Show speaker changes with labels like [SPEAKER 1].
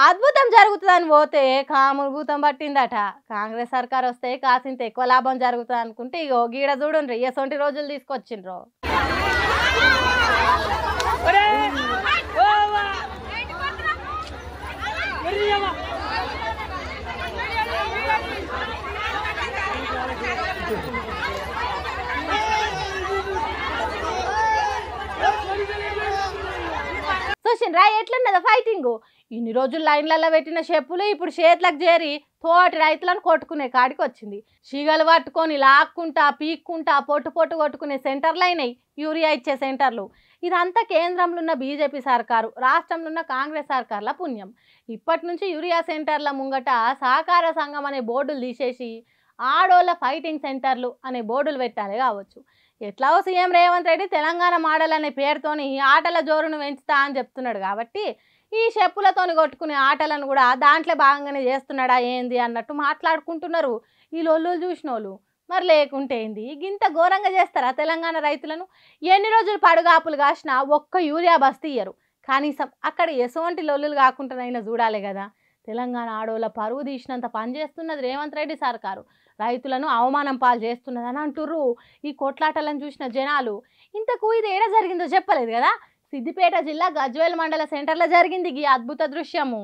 [SPEAKER 1] అద్భుతం జరుగుతుందని పోతే కాముభూతం పట్టిందట. కాంగ్రెస్ సర్కార్ వస్తే కాసింత ఎక్కువ లాభం జరుగుతుంది అనుకుంటే ఇగో గీడ చూడుండ్రి ఎసొంటి రోజులు తీసుకొచ్చిండ్రు. చూసిండ్రా ఎట్లున్నదా ఫైటింగ్. ఇన్ని రోజులు లైన్లలో పెట్టిన చెప్పులు ఇప్పుడు చేతులకు చేరి తోటి రైతులను కొట్టుకునే కాడికి వచ్చింది. షీగలు పట్టుకొని లాక్కుంటా పీక్కుంటా పొట్టు పొట్టు కొట్టుకునే సెంటర్లు అయినాయి యూరియా ఇచ్చే సెంటర్లు. ఇదంతా కేంద్రంలో ఉన్న బీజేపీ సర్కారు, రాష్ట్రంలో ఉన్న కాంగ్రెస్ సర్కార్ల పుణ్యం. ఇప్పటి నుంచి యూరియా సెంటర్ల ముంగట సహకార సంఘం అనే బోర్డులు తీసేసి ఆడోళ్ళ ఫైటింగ్ సెంటర్లు అనే బోర్డులు పెట్టాలి కావచ్చు. ఎట్లాగో సీఎం రేవంత్ రెడ్డి తెలంగాణ మోడల్ అనే పేరుతోని ఆటల జోరును పెంచుతా అని చెప్తున్నాడు కాబట్టి ఈ చెప్పులతోని కొట్టుకునే ఆటలను కూడా దాంట్లో భాగంగానే చేస్తున్నాడా ఏంది అన్నట్టు మాట్లాడుకుంటున్నారు ఈ లొల్లులు చూసినోళ్ళు. మరి లేకుంటే ఏంది గింత ఘోరంగా చేస్తారా తెలంగాణ రైతులను? ఎన్ని రోజులు పడుగాపులు కాసినా ఒక్క యూరియా బస్తీ ఇయ్యరు. కనీసం అక్కడ ఎటువంటి లొల్లులు కాకుండానైనా చూడాలి కదా. తెలంగాణ ఆడోళ్ళ పరువు తీసినంత పని చేస్తున్నది రేవంత్ రెడ్డి సర్కారు. రైతులను అవమానం పాలు చేస్తున్నదని అంటుర్రు ఈ కొట్లాటలను చూసిన జనాలు. ఇంతకు ఇది ఏడ జరిగిందో చెప్పలేదు కదా. సిద్దిపేట జిల్లా గజ్వేల్ మండల సెంటర్లో జరిగింది ఈ అద్భుత దృశ్యము.